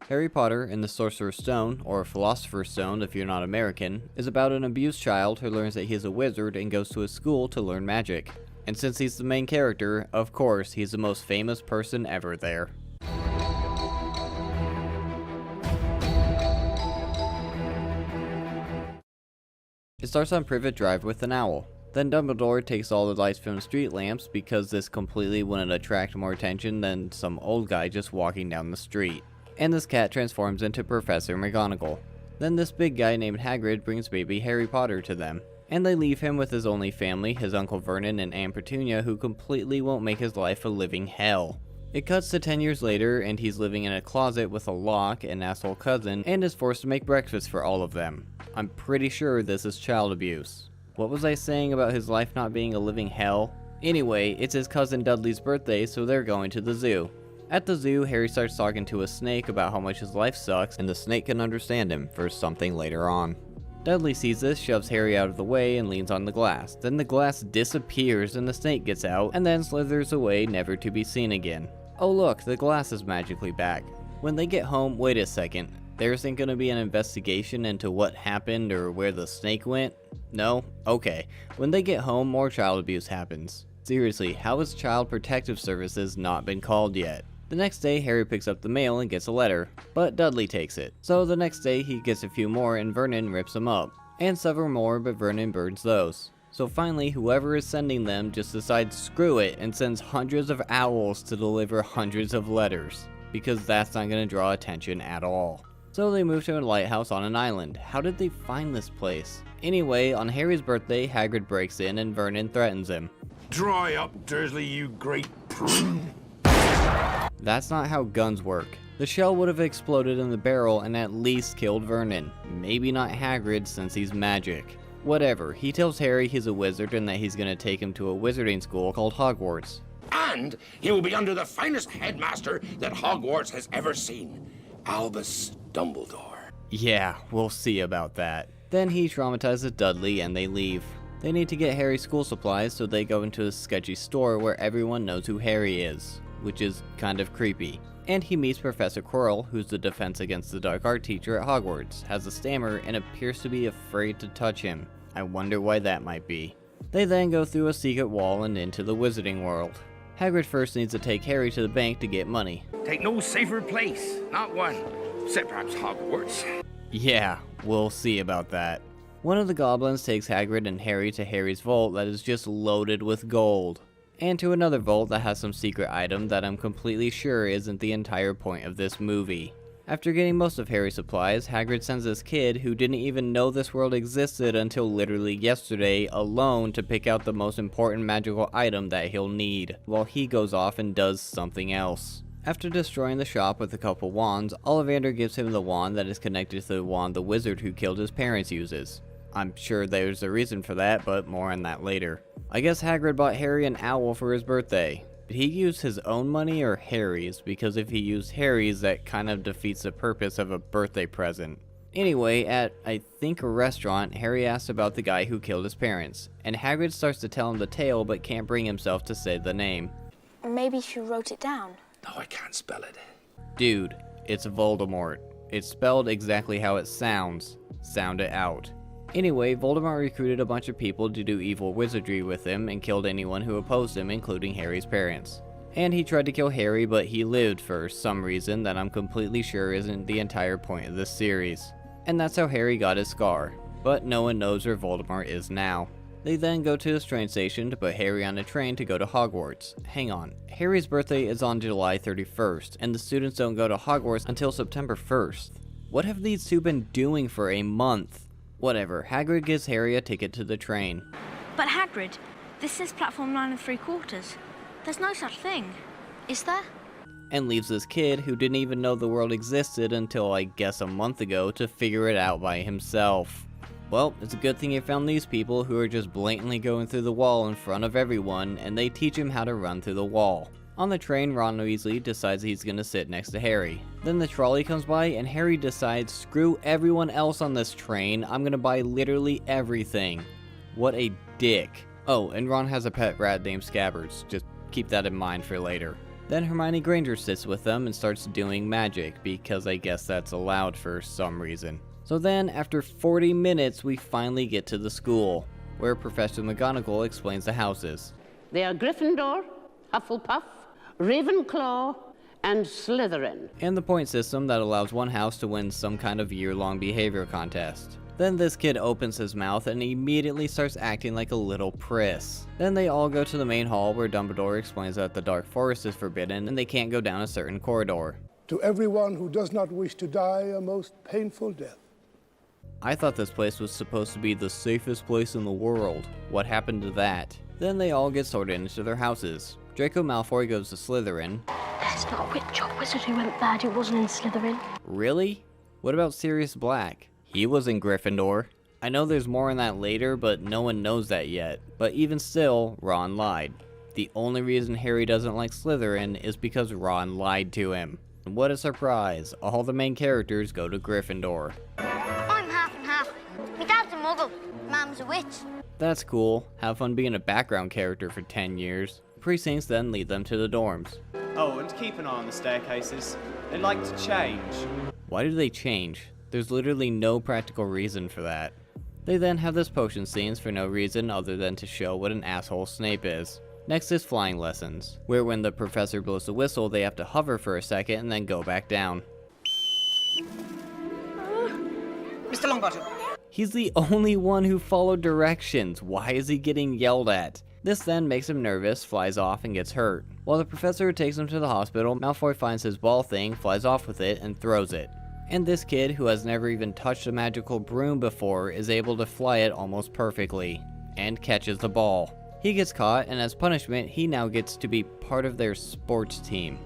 Harry Potter and the Sorcerer's Stone, or Philosopher's Stone if you're not American, is about an abused child who learns that he's a wizard and goes to a school to learn magic. And since he's the main character, of course, he's the most famous person ever there. It starts on Privet Drive with an owl. Then Dumbledore takes all the lights from the street lamps because this completely wouldn't attract more attention than some old guy just walking down the street. And this cat transforms into Professor McGonagall. Then this big guy named Hagrid brings baby Harry Potter to them. And they leave him with his only family, his Uncle Vernon and Aunt Petunia, who completely won't make his life a living hell. It cuts to 10 years later, and he's living in a closet with a lock, an asshole cousin, and is forced to make breakfast for all of them. I'm pretty sure this is child abuse. What was I saying about his life not being a living hell? Anyway, it's his cousin Dudley's birthday, so they're going to the zoo. At the zoo, Harry starts talking to a snake about how much his life sucks, and the snake can understand him for something later on. Dudley sees this, shoves Harry out of the way, and leans on the glass. Then the glass disappears and the snake gets out, and then slithers away, never to be seen again. Oh look, the glass is magically back. When they get home, wait a second. There isn't going to be an investigation into what happened or where the snake went? No? Okay. When they get home, more child abuse happens. Seriously, how has Child Protective Services not been called yet? The next day, Harry picks up the mail and gets a letter, but Dudley takes it. So the next day, he gets a few more and Vernon rips them up. And several more, but Vernon burns those. So finally, whoever is sending them just decides screw it and sends hundreds of owls to deliver hundreds of letters. Because that's not going to draw attention at all. So they move to a lighthouse on an island. How did they find this place? Anyway, on Harry's birthday, Hagrid breaks in and Vernon threatens him. Dry up, Dursley, you great prune. That's not how guns work. The shell would have exploded in the barrel and at least killed Vernon. Maybe not Hagrid since he's magic. Whatever, he tells Harry he's a wizard and that he's gonna take him to a wizarding school called Hogwarts. And he will be under the finest headmaster that Hogwarts has ever seen, Albus Dumbledore. Yeah, we'll see about that. Then he traumatizes Dudley and they leave. They need to get Harry school supplies, so they go into a sketchy store where everyone knows who Harry is, which is kind of creepy. And he meets Professor Quirrell, who's the Defense Against the Dark art teacher at Hogwarts, has a stammer, and appears to be afraid to touch him. I wonder why that might be. They then go through a secret wall and into the wizarding world. Hagrid first needs to take Harry to the bank to get money. Take no safer place, not one, except perhaps Hogwarts. Yeah, we'll see about that. One of the goblins takes Hagrid and Harry to Harry's vault that is just loaded with gold. And to another vault that has some secret item that I'm completely sure isn't the entire point of this movie. After getting most of Harry's supplies, Hagrid sends this kid who didn't even know this world existed until literally yesterday alone to pick out the most important magical item that he'll need, while he goes off and does something else. After destroying the shop with a couple wands, Ollivander gives him the wand that is connected to the wand the wizard who killed his parents uses. I'm sure there's a reason for that, but more on that later. I guess Hagrid bought Harry an owl for his birthday. Did he use his own money or Harry's? Because if he used Harry's, that kind of defeats the purpose of a birthday present. Anyway, at, I think, a restaurant, Harry asks about the guy who killed his parents. And Hagrid starts to tell him the tale, but can't bring himself to say the name. Maybe she wrote it down. No, I can't spell it. Dude, it's Voldemort. It's spelled exactly how it sounds. Sound it out. Anyway, Voldemort recruited a bunch of people to do evil wizardry with him and killed anyone who opposed him, including Harry's parents. And he tried to kill Harry, but he lived for some reason that I'm completely sure isn't the entire point of this series. And that's how Harry got his scar. But no one knows where Voldemort is now. They then go to the train station to put Harry on a train to go to Hogwarts. Hang on, Harry's birthday is on July 31st, and the students don't go to Hogwarts until September 1st. What have these two been doing for a month? Whatever, Hagrid gives Harry a ticket to the train. But Hagrid, this says platform 9 3/4. There's no such thing, is there? And leaves this kid who didn't even know the world existed until I guess a month ago to figure it out by himself. Well, it's a good thing he found these people who are just blatantly going through the wall in front of everyone, and they teach him how to run through the wall. On the train, Ron Weasley decides he's gonna sit next to Harry. Then the trolley comes by and Harry decides, screw everyone else on this train, I'm gonna buy literally everything. What a dick. Oh, and Ron has a pet rat named Scabbards, just keep that in mind for later. Then Hermione Granger sits with them and starts doing magic, because I guess that's allowed for some reason. So then, after 40 minutes, we finally get to the school, where Professor McGonagall explains the houses. They are Gryffindor, Hufflepuff, Ravenclaw, and Slytherin. And the point system that allows one house to win some kind of year-long behavior contest. Then this kid opens his mouth and immediately starts acting like a little priss. Then they all go to the main hall where Dumbledore explains that the Dark Forest is forbidden and they can't go down a certain corridor. To everyone who does not wish to die a most painful death. I thought this place was supposed to be the safest place in the world. What happened to that? Then they all get sorted into their houses. Draco Malfoy goes to Slytherin. There's not a witch or wizard who went bad who wasn't in Slytherin. Really? What about Sirius Black? He was in Gryffindor. I know there's more on that later, but no one knows that yet. But even still, Ron lied. The only reason Harry doesn't like Slytherin is because Ron lied to him. And what a surprise, all the main characters go to Gryffindor. I'm half and half. My dad's a muggle, Mom's a witch. That's cool, have fun being a background character for 10 years. Precincts then lead them to the dorms. Oh, and keep an eye on the staircases. They like to change. Why do they change? There's literally no practical reason for that. They then have this potion scenes for no reason other than to show what an asshole Snape is. Next is flying lessons, where when the professor blows the whistle they have to hover for a second and then go back down. Mr. Longbottom. He's the only one who followed directions. Why is he getting yelled at? This then makes him nervous, flies off, and gets hurt. While the professor takes him to the hospital, Malfoy finds his ball thing, flies off with it, and throws it. And this kid, who has never even touched a magical broom before, is able to fly it almost perfectly, and catches the ball. He gets caught, and as punishment, he now gets to be part of their sports team.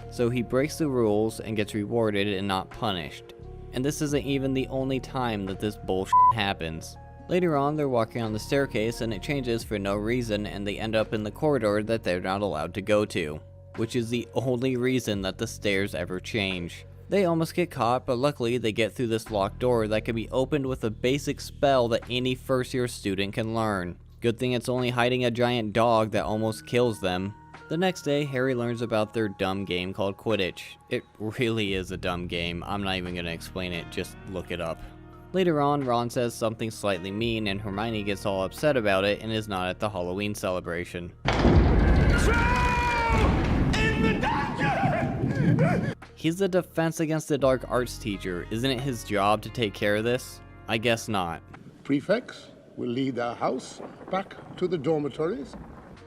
So he breaks the rules and gets rewarded and not punished. And this isn't even the only time that this bullshit happens. Later on, they're walking on the staircase and it changes for no reason and they end up in the corridor that they're not allowed to go to, which is the only reason that the stairs ever change. They almost get caught, but luckily they get through this locked door that can be opened with a basic spell that any first-year student can learn. Good thing it's only hiding a giant dog that almost kills them. The next day, Harry learns about their dumb game called Quidditch. It really is a dumb game. I'm not even gonna explain it, just look it up. Later on, Ron says something slightly mean and Hermione gets all upset about it and is not at the Halloween celebration. He's the Defense Against the Dark Arts teacher. Isn't it his job to take care of this? I guess not. Prefects will lead their house back to the dormitories.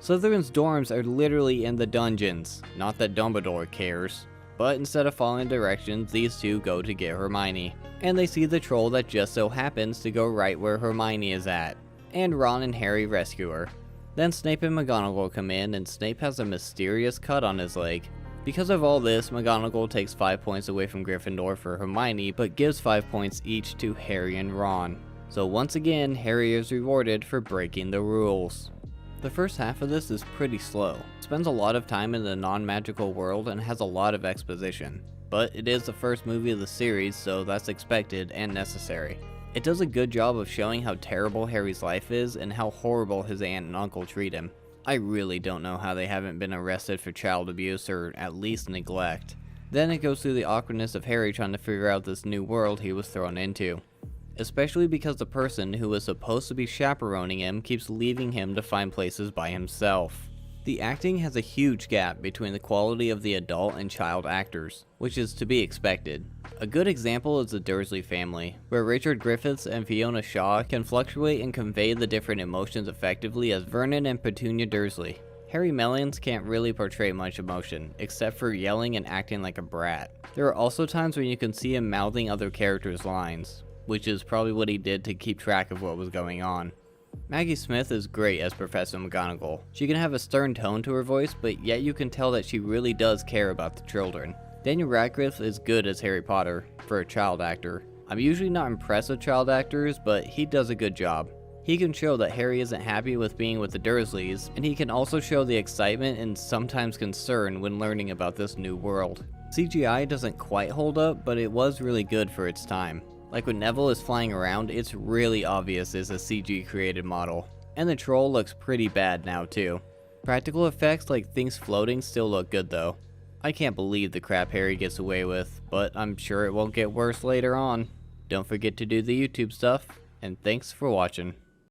Slytherin's dorms are literally in the dungeons. Not that Dumbledore cares. But instead of following directions, these two go to get Hermione. And they see the troll that just so happens to go right where Hermione is at. And Ron and Harry rescue her. Then Snape and McGonagall come in and Snape has a mysterious cut on his leg. Because of all this, McGonagall takes 5 points away from Gryffindor for Hermione, but gives 5 points each to Harry and Ron. So once again, Harry is rewarded for breaking the rules. The first half of this is pretty slow. It spends a lot of time in the non-magical world and has a lot of exposition. But it is the first movie of the series, so that's expected and necessary. It does a good job of showing how terrible Harry's life is and how horrible his aunt and uncle treat him. I really don't know how they haven't been arrested for child abuse or at least neglect. Then it goes through the awkwardness of Harry trying to figure out this new world he was thrown into. Especially because the person who was supposed to be chaperoning him keeps leaving him to find places by himself. The acting has a huge gap between the quality of the adult and child actors, which is to be expected. A good example is the Dursley family, where Richard Griffiths and Fiona Shaw can fluctuate and convey the different emotions effectively as Vernon and Petunia Dursley. Harry Mellions can't really portray much emotion, except for yelling and acting like a brat. There are also times when you can see him mouthing other characters' lines, which is probably what he did to keep track of what was going on. Maggie Smith is great as Professor McGonagall. She can have a stern tone to her voice, but yet you can tell that she really does care about the children. Daniel Radcliffe is good as Harry Potter, for a child actor. I'm usually not impressed with child actors, but he does a good job. He can show that Harry isn't happy with being with the Dursleys, and he can also show the excitement and sometimes concern when learning about this new world. CGI doesn't quite hold up, but it was really good for its time. Like when Neville is flying around, it's really obvious it's a CG created model. And the troll looks pretty bad now too. Practical effects like things floating still look good though. I can't believe the crap Harry gets away with, but I'm sure it won't get worse later on. Don't forget to do the YouTube stuff, and thanks for watching.